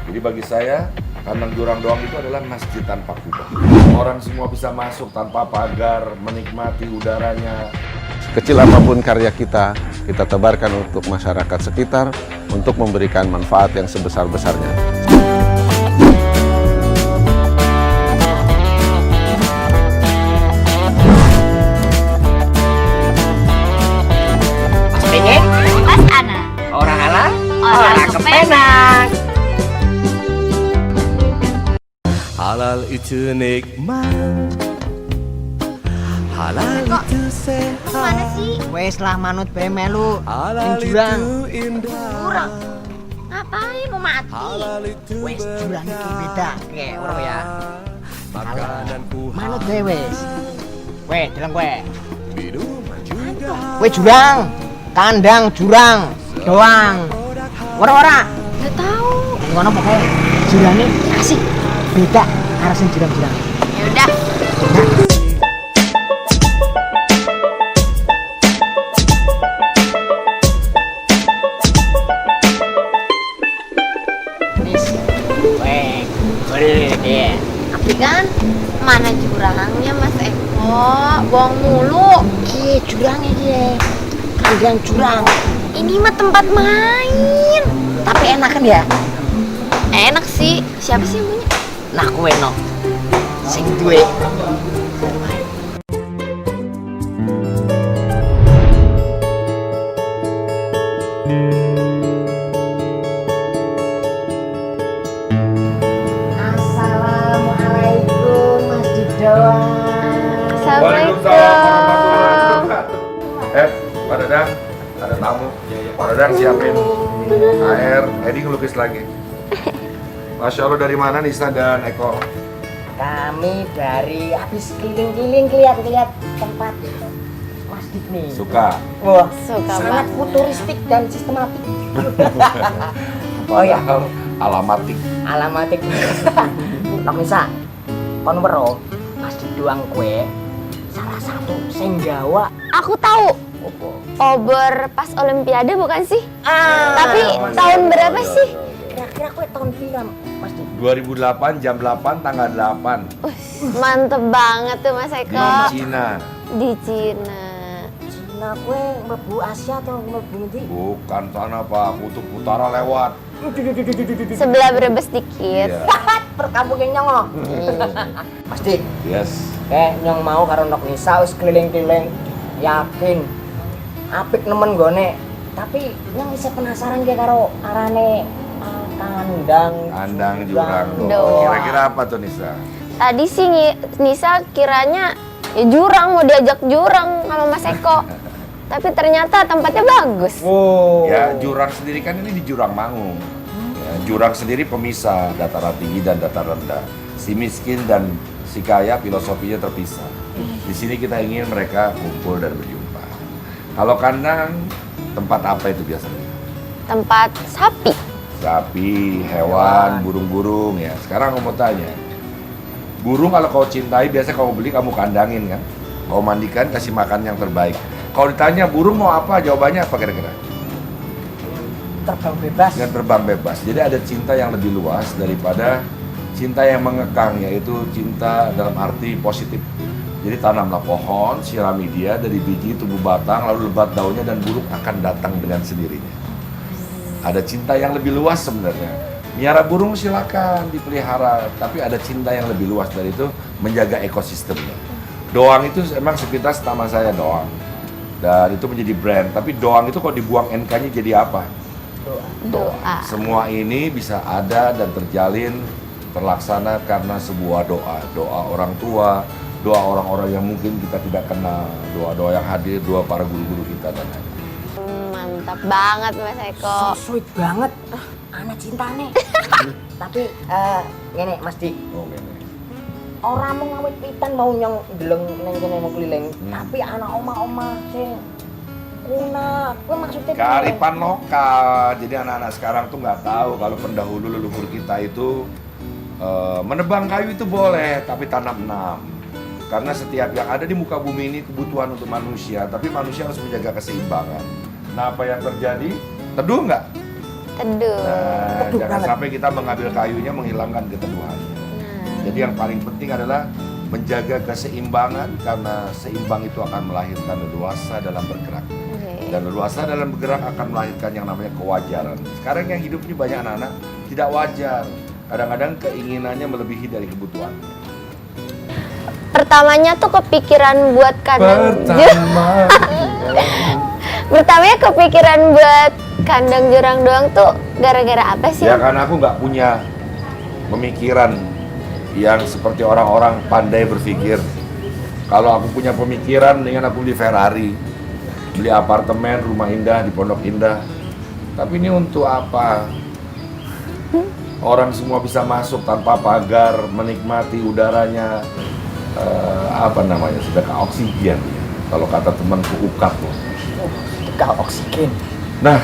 Jadi bagi saya, kandang jurang doang itu adalah masjid tanpa kubah. Orang semua bisa masuk tanpa pagar, menikmati udaranya. Kecil apapun karya kita tebarkan untuk masyarakat sekitar untuk memberikan manfaat yang sebesar-besarnya. Mas Pengen, Mas Ana, orang halal, orang kepenak. Halal itu nikmat, halal itu sehat, mana sih? Wes lah manut bae melu. halal Ning jurang. itu indah, Jurang? Ngapain mau mati? halal itu Wes jurang iki beda kayak ora ya. makananku, Manut bae wes. Weh, deleng kowe. minuman juga. Weh jurang. Kandang jurang doang. Ora. Gak tahu. Ngono pokoke jurange asik. Beda karo sing jurang-jurang. Ya udah. Nis. Weh, boleh deh. Tapi kan mana jurangnya Mas Eko? Bohong mulu. Ki jurangnya dia. Kandang jurang. Ini mah tempat main. Tapi enak kan ya? Enak sih. Siapa sih yang punya? Nah kowe no. Sing duwe. Assalamualaikum Mas Didoan. Waalaikumsalam warahmatullahi wabarakatuh. Pak Dadang, ada tamu. Pak Dadang siapin air, Edi ngelukis lagi. Masya Allah, dari mana Nisa dan Eko? Kami dari habis keliling-keliling lihat tempat masjid nih. Suka. Wah, Suka sangat banget. futuristik dan sistematik. Oh ya, Alamatik. alamatik. Tok Nisa, kon weruh masjid doang kue salah satu sing gawa. Aku tahu. Opo? Obor pas Olimpiade bukan sih? Ah, Tapi tahun berapa sih? kira-kira kue tahun pira masjid? 2008, jam 8, tanggal 8 Mantep banget tuh Mas di Eko. Cina. Di Cina. Cina kue mlebu Asia atau mlebu ngendi? Bukan sana Pak, kutub utara lewat. Sebelah Brebes dikit. Iya. Perkampungan nyong. Masjid. Yes. Nyong mau karo Nok Nisa wis keliling-keliling yakin apik nemen gone. Tapi nyong bisa penasaran ge karo arane Kandang jurang. Doang. Kira-kira apa tuh Nisa? Tadi sih Nisa kiranya ya jurang, mau diajak jurang sama Mas Eko. Tapi ternyata tempatnya bagus. Oh. Ya, jurang sendiri kan ini di Jurang Mangung. Ya, jurang sendiri pemisah dataran tinggi dan dataran rendah. Si miskin dan si kaya filosofinya terpisah. Di sini kita ingin mereka kumpul dan berjumpa. Kalau kandang, tempat apa itu biasanya? Tempat sapi. Sapi, hewan, burung-burung ya. Sekarang aku mau tanya. Burung kalau kau cintai, biasa kau beli kamu kandangin kan? Kau mandikan, kasih makan yang terbaik. Kalau ditanya burung mau apa, jawabannya apa kira-kira? Terbang bebas. Dengan terbang bebas. Jadi ada cinta yang lebih luas daripada cinta yang mengekang, yaitu cinta dalam arti positif. Jadi tanamlah pohon, sirami dia dari biji, tumbuh batang, lalu lebat daunnya dan burung akan datang dengan sendirinya. Ada cinta yang lebih luas sebenarnya. Miara burung silakan dipelihara, tapi ada cinta yang lebih luas dari itu, menjaga ekosistemnya. Doang itu emang sepintas nama saya Doang. Dan itu menjadi brand, tapi Doang itu kalau dibuang NK-nya jadi apa? Doa. Semua ini bisa ada dan terjalin, terlaksana karena sebuah doa. Doa orang tua, doa orang-orang yang mungkin kita tidak kenal, doa-doa yang hadir, doa para guru-guru kita dan lain-lain. Mantap banget Mas Eko. So sweet banget. Anak cintane. Tapi ngene Mas Dik. Oh, ini. Orang mau ngawit pitan mau nyong deleng neng kene mau keliling. Tapi anak oma-oma sing kuna. Kuwi maksudnya piye? Kearifan lokal. Jadi anak-anak sekarang tuh nggak tahu kalau pendahulu leluhur kita itu menebang kayu itu boleh, tapi tanam. Karena setiap yang ada di muka bumi ini kebutuhan untuk manusia, tapi manusia harus menjaga keseimbangan. Nah, apa yang terjadi? Teduh nggak? Teduh. Nah, Teduh jangan banget. sampai kita mengambil kayunya menghilangkan keteduhannya. Jadi yang paling penting adalah menjaga keseimbangan, karena seimbang itu akan melahirkan leluasa dalam bergerak. Oke. Dan leluasa dalam bergerak akan melahirkan yang namanya kewajaran. Sekarang yang hidup ini banyak anak-anak tidak wajar. Kadang-kadang keinginannya melebihi dari kebutuhan. Pertamanya tuh kepikiran buat kandang Pertamanya kepikiran buat kandang jurang doang tuh gara-gara apa sih? Ya karena aku nggak punya pemikiran yang seperti orang-orang pandai berpikir. Kalau aku punya pemikiran, mendingan aku beli Ferrari, beli apartemen, rumah indah di Pondok Indah. Tapi ini untuk apa? Orang semua bisa masuk tanpa pagar, menikmati udaranya, sedekah oksigen. Kalau kata temanku UKAP loh. Sedekah oksigen. Nah,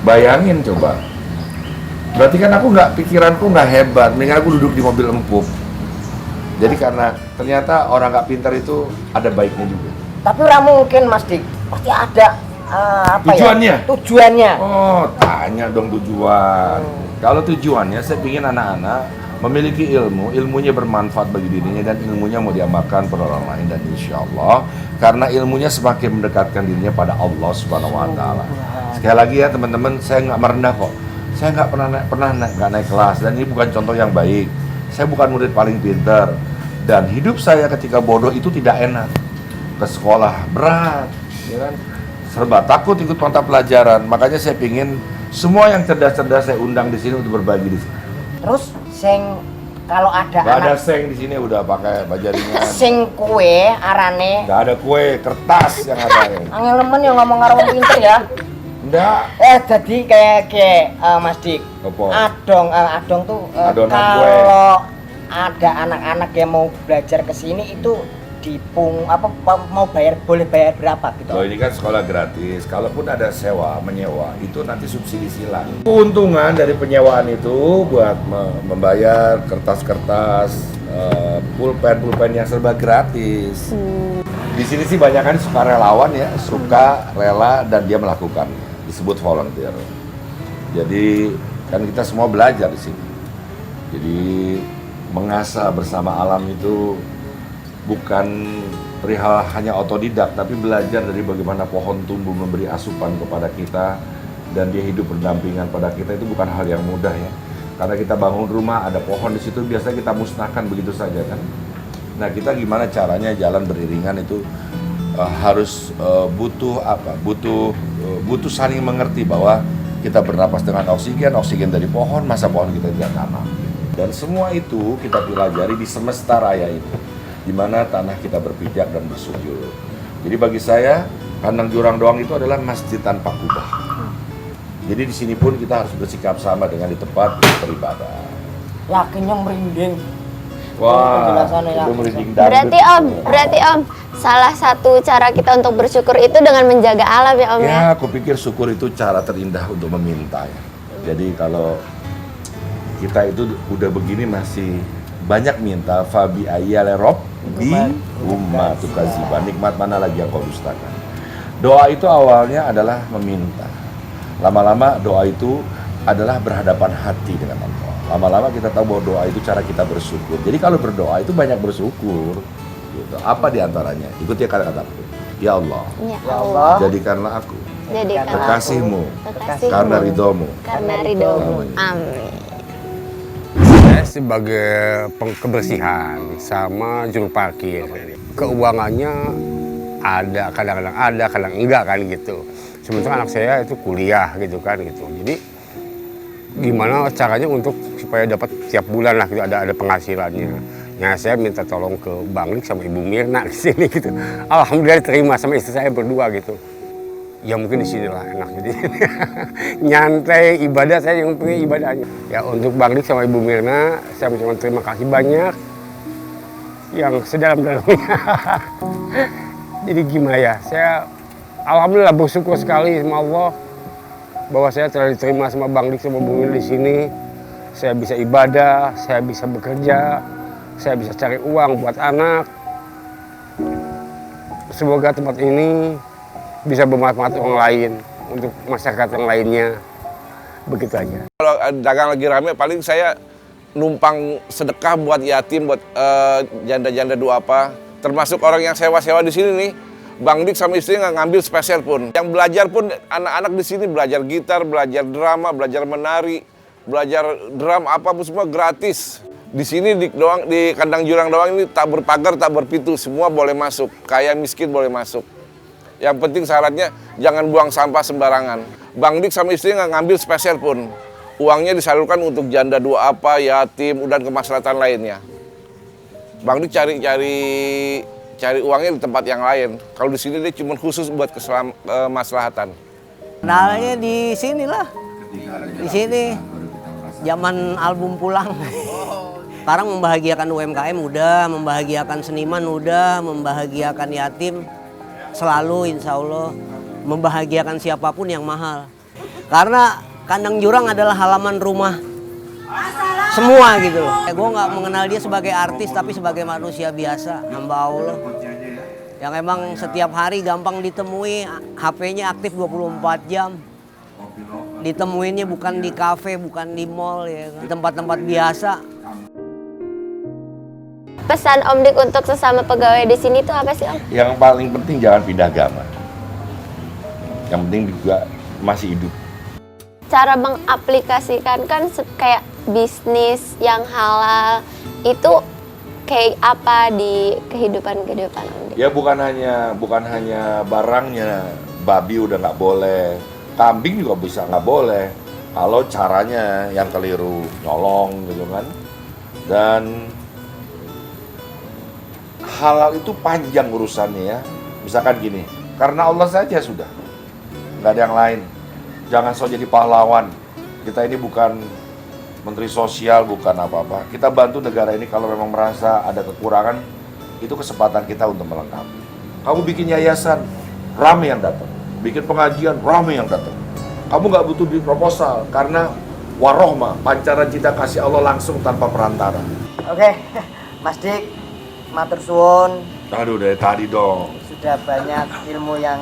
bayangin coba. Berarti kan pikiranku nggak hebat, mendingan aku duduk di mobil empuk. Jadi karena ternyata orang nggak pintar itu ada baiknya juga. Tapi ora mungkin Mas Dik, pasti ada Tujuannya? Tujuannya. Oh, tanya dong tujuan. Kalau tujuannya, saya ingin anak-anak memiliki ilmu, ilmunya bermanfaat bagi dirinya dan ilmunya mau diamalkan pada orang lain, dan insya Allah karena ilmunya semakin mendekatkan dirinya pada Allah Subhanahu Wa Taala. Sekali lagi ya teman-teman, saya nggak merendah kok. Saya nggak pernah nggak naik kelas, dan ini bukan contoh yang baik. Saya bukan murid paling pintar, dan hidup saya ketika bodoh itu tidak enak. Ke sekolah berat, ya kan? Serba takut ikut mata pelajaran. Makanya saya pingin semua yang cerdas-cerdas saya undang di sini untuk berbagi di sini. Terus sing kalau ada Gak ada anak seng di sini, udah pakai bajaringan. sing kue arane Gak ada kue, kertas yang ada. angel nemen yang ngomong karo wong pinter ya. Enggak. Jadi kayak Mas Dik. Apa? Adong tuh Adonan kalau ada anak-anak yang mau belajar ke sini itu boleh bayar berapa gitu. Loh, ini kan sekolah gratis. Kalaupun ada menyewa, itu nanti subsidi silang. Keuntungan dari penyewaan itu buat membayar kertas-kertas, pulpen yang serba gratis. Di sini sih banyak kan sukarelawan ya, suka, rela, dan dia melakukan. Disebut volunteer. Jadi kan kita semua belajar di sini. Jadi mengasah bersama alam itu bukan perihal hanya otodidak, tapi belajar dari bagaimana pohon tumbuh memberi asupan kepada kita dan dia hidup berdampingan pada kita. Itu bukan hal yang mudah ya. Karena kita bangun rumah, ada pohon di situ, biasanya kita musnahkan begitu saja kan. Nah, kita gimana caranya jalan beriringan itu harus butuh saling mengerti bahwa kita bernapas dengan oksigen dari pohon, masa pohon kita tidak tanam. Dan semua itu kita pelajari di semesta raya ini, di mana tanah kita berpijak dan bersujud. Jadi bagi saya, kandang jurang doang itu adalah masjid tanpa kubah. Jadi di sini pun kita harus bersikap sama dengan di tempat beribadah. Yakinnya merinding. Wah, Penjelasannya itu yakin. merinding dangdut. Berarti Om, salah satu cara kita untuk bersyukur itu dengan menjaga alam ya Om ya? Ya, aku pikir syukur itu cara terindah untuk meminta ya. Jadi kalau kita itu udah begini masih banyak minta, fabi ayyala rabbi ummatukaziban, nikmat mana lagi yang kau dustakan. Doa itu awalnya adalah meminta. Lama-lama doa itu adalah berhadapan hati dengan Allah. Lama-lama kita tahu bahwa doa itu cara kita bersyukur. Jadi kalau berdoa itu banyak bersyukur. Gitu. Apa diantaranya? Ikuti kata-kataku. Ya Allah, Ya Ya Allah, Allah, jadikanlah aku jadikan kekasihmu kekasihmu karena ridhomu. karena ridhomu. Amin. Saya sebagai kebersihan sama juru parkir. Keuangannya ada, kadang-kadang ada, kadang enggak kan gitu. Sementara anak saya itu kuliah gitu kan gitu. Jadi gimana caranya untuk supaya dapat tiap bulan lah gitu, ada penghasilannya. Ya saya minta tolong ke Bang Lik sama Ibu Mirna di sini gitu. Alhamdulillah diterima sama istri saya berdua gitu. Ya mungkin di sinilah enak jadi nyantai ibadah, saya yang punya ibadahnya. Ya untuk Bang Dik sama Ibu Mirna saya mengucapkan terima kasih banyak yang sedalam-dalamnya. Jadi gimana ya, saya alhamdulillah bersyukur sekali sama Allah bahwa saya telah diterima sama Bang Dik sama Ibu Mirna di sini. Saya bisa ibadah, saya bisa bekerja, saya bisa cari uang buat anak. Semoga tempat ini bisa bermanfaat orang lain, untuk masyarakat yang lainnya. begitu aja. Kalau dagang lagi rame, paling saya numpang sedekah buat yatim, buat janda-janda duafa. Termasuk orang yang sewa-sewa di sini nih, Bang Dik sama istri nggak ngambil spesial pun. Yang belajar pun anak-anak di sini belajar gitar, belajar drama, belajar menari, belajar drum, apapun semua gratis. Di sini di kandang jurang doang ini tak berpagar, tak berpintu, semua boleh masuk. Kaya miskin boleh masuk. Yang penting syaratnya jangan buang sampah sembarangan. Bang Dik sama istri nggak ngambil spesial pun. Uangnya disalurkan untuk janda duafa, yatim, dan kemaslahatan lainnya. Bang Dik cari uangnya di tempat yang lain. Kalau di sini dia cuma khusus buat kemaslahatan. Kenalnya di sinilah. Di sini. Zaman album pulang. Sekarang membahagiakan UMKM udah, membahagiakan seniman udah, membahagiakan yatim selalu insya Allah, membahagiakan siapapun yang mahal. Karena kandang jurang adalah halaman rumah semua gitu loh. Gue nggak mengenal dia sebagai artis tapi sebagai manusia biasa, hamba Allah. Yang emang setiap hari gampang ditemui, HP-nya aktif 24 jam. Ditemuinnya bukan di kafe, bukan di mall, ya, di tempat-tempat biasa. Pesan Om Dik untuk sesama pegawai di sini tuh apa sih Om? Yang paling penting jangan pindah agama. Yang penting juga masih hidup. Cara mengaplikasikan kan kayak bisnis yang halal itu kayak apa di kehidupan Om Dik? Ya bukan hanya barangnya, babi udah nggak boleh, kambing juga bisa nggak boleh. Kalau caranya yang keliru, nyolong gitu kan. Dan halal itu panjang urusannya ya. Misalkan gini, karena Allah saja sudah, nggak ada yang lain. Jangan sok jadi pahlawan. Kita ini bukan menteri sosial, bukan apa-apa. Kita bantu negara ini kalau memang merasa ada kekurangan, itu kesempatan kita untuk melengkapi. Kamu bikin yayasan, rame yang datang. Bikin pengajian, rame yang datang. Kamu nggak butuh di proposal, karena warohma, pancaran cinta kasih Allah langsung tanpa perantara. Oke, Mas Dik, matur suwun. Aduh, dari tadi dong. Sudah banyak ilmu yang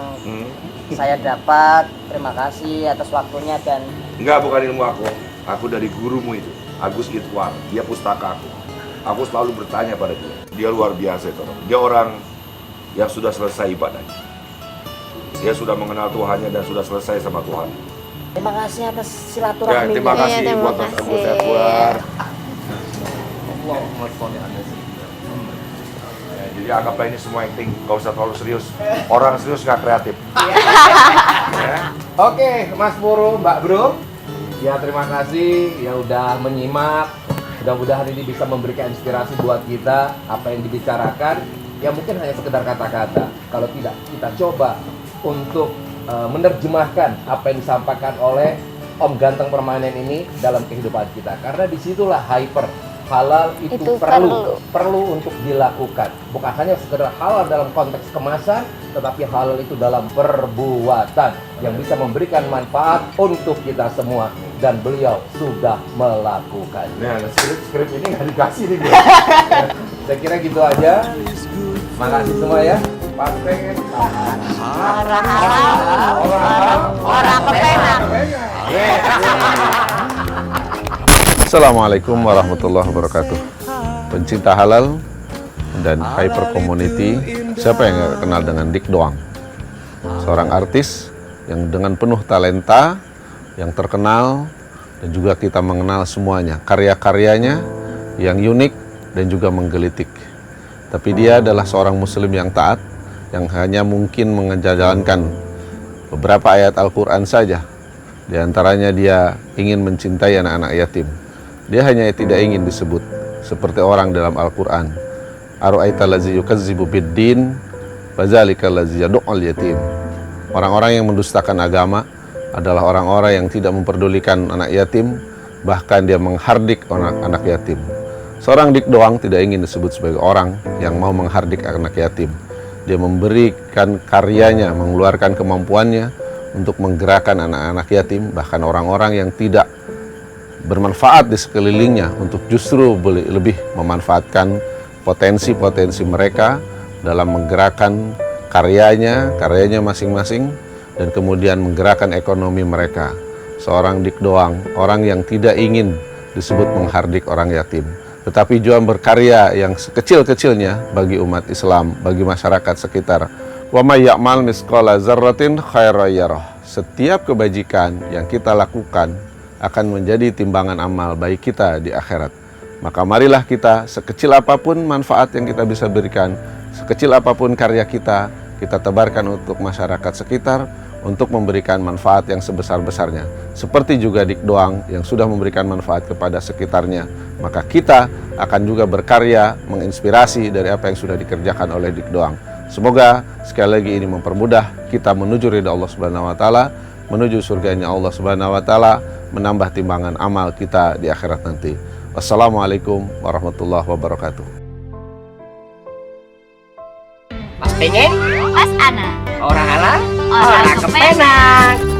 saya dapat. Terima kasih atas waktunya dan Enggak, bukan ilmu aku. Aku dari gurumu itu, Agus Itwar. Dia pustaka aku. Aku selalu bertanya pada dia. Dia luar biasa itu. Dia orang yang sudah selesai ibadahnya. Dia sudah mengenal Tuhannya dan sudah selesai sama Tuhan. terima kasih atas Ya, silaturahmi. terima kasih terima buat Mas kasih. Agus Itwar. Ya, jadi anggaplah ini semua acting, gak usah terlalu serius. Orang serius gak kreatif. Ya. Oke, Mas Bro, Mbak Bro. Ya, terima kasih ya udah menyimak. Mudah-mudahan ini bisa memberikan inspirasi buat kita. Apa yang dibicarakan ya mungkin hanya sekedar kata-kata. Kalau tidak, kita coba untuk menerjemahkan apa yang disampaikan oleh Om Ganteng Permanen ini dalam kehidupan kita. Karena disitulah hyper. Halal itu perlu untuk dilakukan. Bukan hanya sekedar halal dalam konteks kemasan, tetapi halal itu dalam perbuatan yang bisa memberikan manfaat untuk kita semua. Dan beliau sudah melakukan. Nah, skrip ini nggak dikasih nih dia. Saya kira gitu aja. Makasih semua ya. Paspengen. Orang kepenak. Assalamualaikum warahmatullahi wabarakatuh. Pencinta halal dan hyper community, siapa yang nggak kenal dengan Dik Doang? Seorang artis yang dengan penuh talenta, yang terkenal, dan juga kita mengenal semuanya. Karya-karyanya yang unik dan juga menggelitik. Tapi dia adalah seorang muslim yang taat, yang hanya mungkin menjalankan beberapa ayat Al-Quran saja. Di antaranya dia ingin mencintai anak-anak yatim. Dia hanya tidak ingin disebut seperti orang dalam Al-Quran. Ara'aita allazi yukazzibu biddin, fadzalika allazi yad'ul yatim. Orang-orang yang mendustakan agama adalah orang-orang yang tidak memperdulikan anak yatim, bahkan dia menghardik anak yatim. Seorang Dik Doang tidak ingin disebut sebagai orang yang mau menghardik anak yatim. Dia memberikan karyanya, mengeluarkan kemampuannya untuk menggerakkan anak-anak yatim, bahkan orang-orang yang tidak bermanfaat di sekelilingnya untuk justru lebih memanfaatkan potensi-potensi mereka dalam menggerakkan karyanya masing-masing dan kemudian menggerakkan ekonomi mereka. seorang Dik Doang, orang yang tidak ingin disebut menghardik orang yatim, tetapi juga berkarya yang sekecil-kecilnya bagi umat Islam, bagi masyarakat sekitar. Wa may ya'mal misqala dzarratin khairan yarah. Setiap kebajikan yang kita lakukan akan menjadi timbangan amal baik kita di akhirat. Maka marilah kita, sekecil apapun manfaat yang kita bisa berikan, sekecil apapun karya kita tebarkan untuk masyarakat sekitar, untuk memberikan manfaat yang sebesar-besarnya. Seperti juga Dik Doang yang sudah memberikan manfaat kepada sekitarnya, maka kita akan juga berkarya menginspirasi dari apa yang sudah dikerjakan oleh Dik Doang. Semoga sekali lagi ini mempermudah kita menuju ridha Allah Subhanahu wa taala, menuju surganya Allah Subhanahu wa taala, menambah timbangan amal kita di akhirat nanti. Wassalamualaikum warahmatullahi wabarakatuh. Mas pengen? Mas Ana, Orang halal? orang kepenak.